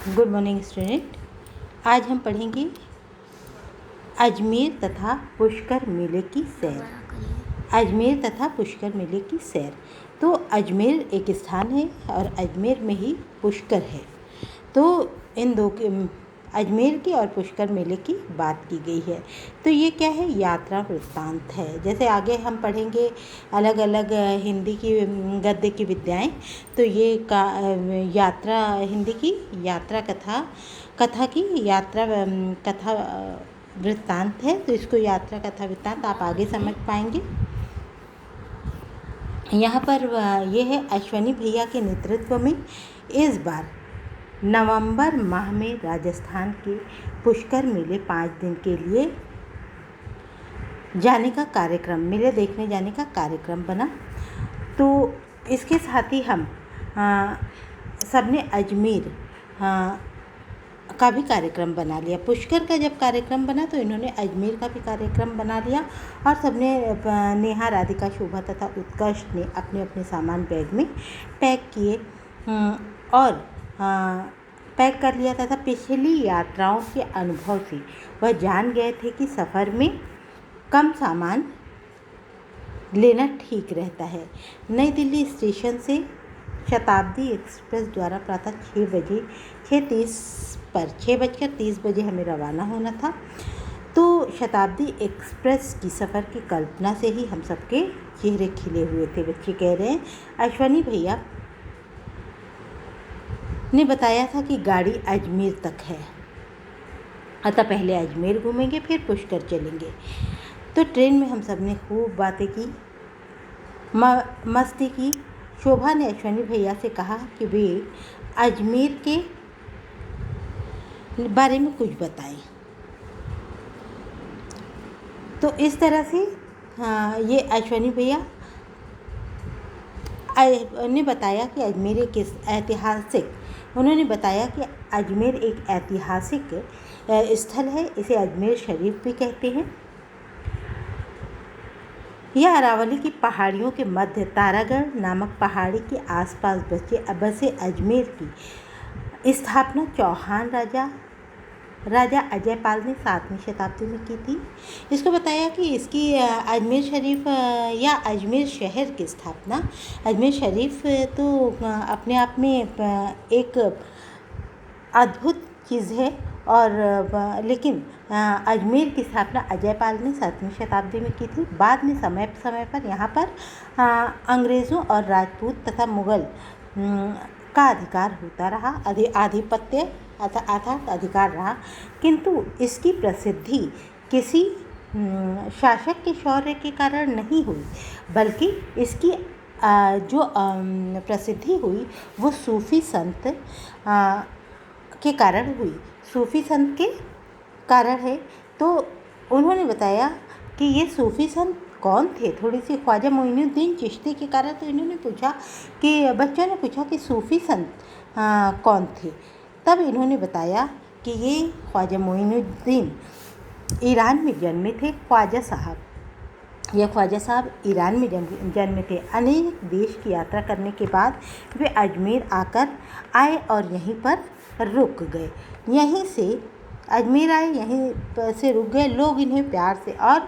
Good morning student. आज हम पढ़ेंगे अजमेर तथा पुष्कर मेले की सैर। अजमेर तथा पुष्कर मेले की सैर। तो अजमेर एक स्थान है और अजमेर में ही पुष्कर है। तो इन दो के अजमेर की और पुष्कर मेले की बात की गई है। तो ये क्या है, यात्रा वृत्तांत है। जैसे आगे हम पढ़ेंगे अलग अलग हिंदी की गद्य की विद्याएं, तो ये यात्रा हिंदी की यात्रा कथा की यात्रा कथा वृत्तांत है। तो इसको यात्रा कथा वृत्तांत आप आगे समझ पाएंगे। यहाँ पर ये है अश्वनी भैया के नेतृत्व में इस बार नवंबर माह में राजस्थान के पुष्कर मेले 5 दिन के लिए जाने का कार्यक्रम, मेले देखने जाने का कार्यक्रम बना। तो इसके साथ ही हम सबने अजमेर का भी कार्यक्रम बना लिया। पुष्कर का जब कार्यक्रम बना तो इन्होंने अजमेर का भी कार्यक्रम बना लिया और सबने नेहा, राधिका, शोभा तथा उत्कर्ष ने अपने अपने सामान बैग में पैक किए और पैक कर लिया था। पिछली यात्राओं के अनुभव से वह जान गए थे कि सफ़र में कम सामान लेना ठीक रहता है। नई दिल्ली स्टेशन से शताब्दी एक्सप्रेस द्वारा प्रातः 6:30 हमें रवाना होना था। तो शताब्दी एक्सप्रेस की सफ़र की कल्पना से ही हम सबके चेहरे खिले हुए थे। बच्चे कह रहे हैं अश्वनी भैया ने बताया था कि गाड़ी अजमेर तक है, अतः पहले अजमेर घूमेंगे फिर पुष्कर चलेंगे। तो ट्रेन में हम सब ने खूब बातें की, मस्ती की। शोभा ने अश्वनी भैया से कहा कि वे अजमेर के बारे में कुछ बताएं। तो इस तरह से ये अश्वनी भैया ने बताया कि अजमेर उन्होंने बताया कि अजमेर एक ऐतिहासिक स्थल है। इसे अजमेर शरीफ भी कहते हैं। यह अरावली की पहाड़ियों के मध्य तारागढ़ नामक पहाड़ी के आसपास बसे अजमेर की स्थापना चौहान राजा अजयपाल ने 7वीं शताब्दी में की थी। इसको बताया कि इसकी अजमेर शरीफ या अजमेर शहर की स्थापना, अजमेर शरीफ तो अपने आप में एक अद्भुत चीज़ है और लेकिन अजमेर की स्थापना अजयपाल ने 7वीं शताब्दी में की थी। बाद में समय पर यहाँ पर अंग्रेज़ों और राजपूत तथा मुग़ल का अधिकार होता रहा, आधिपत्य अर्थात अधिकार रहा, किंतु इसकी प्रसिद्धि किसी शासक के शौर्य के कारण नहीं हुई, बल्कि इसकी जो प्रसिद्धि हुई वो सूफ़ी संत के कारण हुई, सूफ़ी संत के कारण है। तो उन्होंने बताया कि ये सूफ़ी संत कौन थे। थोड़ी सी ख्वाजा मोइनुद्दीन चिश्ती के कारण तो इन्होंने पूछा कि बच्चों ने पूछा कि सूफ़ी संत कौन थे। तब इन्होंने बताया कि ये ख्वाजा मोइनुद्दीन ईरान में जन्मे थे। ख्वाजा साहब ईरान में जन्मे थे। अनेक देश की यात्रा करने के बाद वे अजमेर आए और यहीं पर रुक गए। यहीं से अजमेर आए, यहीं से रुक गए। लोग इन्हें प्यार से और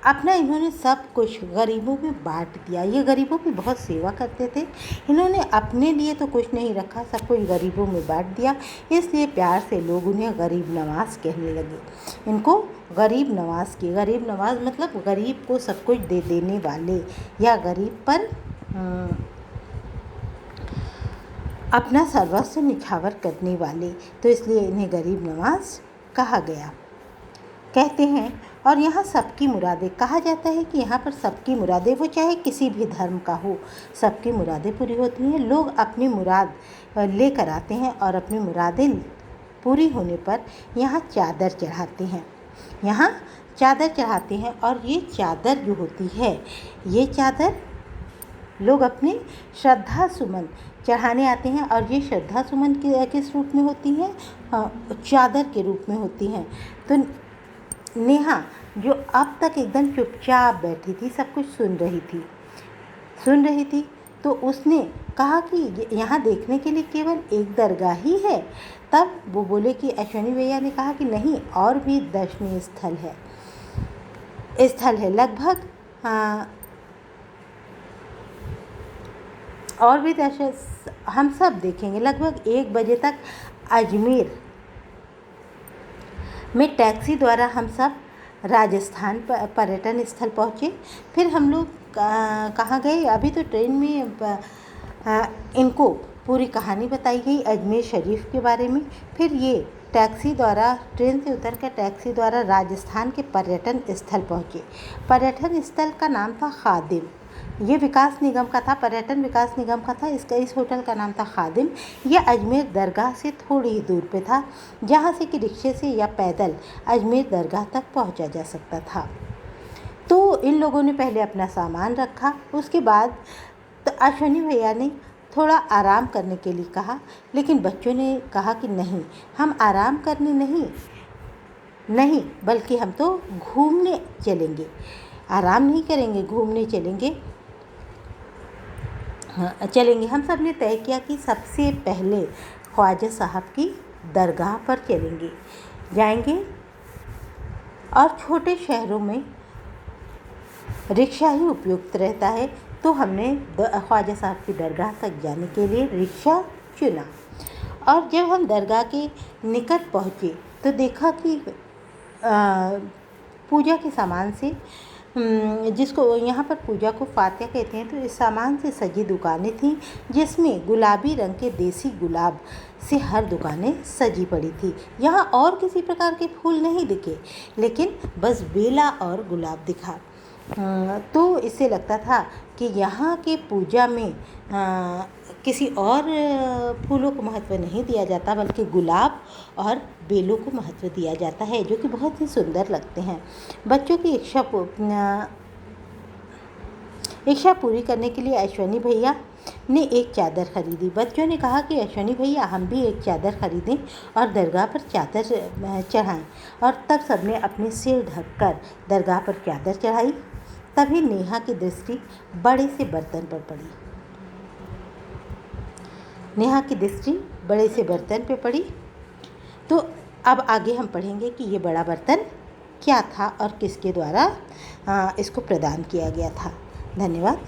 अपना इन्होंने सब कुछ गरीबों में बांट दिया। ये गरीबों की बहुत सेवा करते थे। इन्होंने अपने लिए तो कुछ नहीं रखा, सब कुछ गरीबों में बांट दिया। इसलिए प्यार से लोग उन्हें गरीब नवाज कहने लगे। इनको गरीब नवाज मतलब गरीब को सब कुछ दे देने वाले या गरीब पर अपना सर्वस्व निछावर करने वाले, तो इसलिए इन्हें गरीब नवाज कहा गया, कहते हैं। और यहाँ सबकी मुरादें, कहा जाता है कि यहाँ पर सबकी मुरादें, वो चाहे किसी भी धर्म का हो, सबकी मुरादें पूरी होती हैं। लोग अपनी मुराद लेकर आते हैं और अपनी मुरादें पूरी होने पर यहाँ चादर चढ़ाते हैं और ये चादर जो होती है, ये चादर लोग अपने श्रद्धा सुमन चढ़ाने आते हैं। और ये श्रद्धा सुमन किस रूप में होती हैं? चादर के रूप में होती हैं। तो नेहा जो अब तक एकदम चुपचाप बैठी थी, सब कुछ सुन रही थी, तो उसने कहा कि यहाँ देखने के लिए केवल एक दरगाह ही है। तब वो बोले कि अश्विनी भैया ने कहा कि नहीं, और भी दर्शनीय स्थल है लगभग, और भी दर्शन हम सब देखेंगे। लगभग 1 बजे तक अजमेर में टैक्सी द्वारा हम सब राजस्थान पर्यटन स्थल पहुँचे। फिर हम लोग कहाँ गए, अभी तो ट्रेन में इनको पूरी कहानी बताई गई अजमेर शरीफ के बारे में। फिर ये टैक्सी द्वारा, ट्रेन से उतरकर टैक्सी द्वारा राजस्थान के पर्यटन स्थल पहुँचे। पर्यटन स्थल का नाम था खादिम। ये विकास निगम का था, पर्यटन विकास निगम का था। इस होटल का नाम था खादिम। यह अजमेर दरगाह से थोड़ी ही दूर पे था, जहाँ से कि रिक्शे से या पैदल अजमेर दरगाह तक पहुँचा जा सकता था। तो इन लोगों ने पहले अपना सामान रखा। उसके बाद तो अश्विनी भैया ने थोड़ा आराम करने के लिए कहा, लेकिन बच्चों ने कहा कि नहीं, हम आराम करने नहीं बल्कि हम तो घूमने चलेंगे, आराम नहीं करेंगे, घूमने चलेंगे। हम सब ने तय किया कि सबसे पहले ख्वाजा साहब की दरगाह पर जाएंगे, और छोटे शहरों में रिक्शा ही उपयुक्त रहता है। तो हमने ख्वाजा साहब की दरगाह तक जाने के लिए रिक्शा चुना। और जब हम दरगाह के निकट पहुँचे तो देखा कि पूजा के सामान से, जिसको यहाँ पर पूजा को फातिया कहते हैं, तो इस सामान से सजी दुकानें थीं, जिसमें गुलाबी रंग के देसी गुलाब से हर दुकानें सजी पड़ी थी। यहाँ और किसी प्रकार के फूल नहीं दिखे, लेकिन बस बेला और गुलाब दिखा। तो इससे लगता था कि यहाँ के पूजा में किसी और फूलों को महत्व नहीं दिया जाता, बल्कि गुलाब और बेलों को महत्व दिया जाता है, जो कि बहुत ही सुंदर लगते हैं। बच्चों की इच्छा पूरी करने के लिए अश्विनी भैया ने एक चादर खरीदी। बच्चों ने कहा कि अश्विनी भैया, हम भी एक चादर खरीदें और दरगाह पर चादर चढ़ाएं। और तब सबने अपने सिर ढककर दरगाह पर चादर चढ़ाई। तभी नेहा की दृष्टि बड़े से बर्तन पर पड़ी। तो अब आगे हम पढ़ेंगे कि ये बड़ा बर्तन क्या था और किसके द्वारा इसको प्रदान किया गया था। धन्यवाद।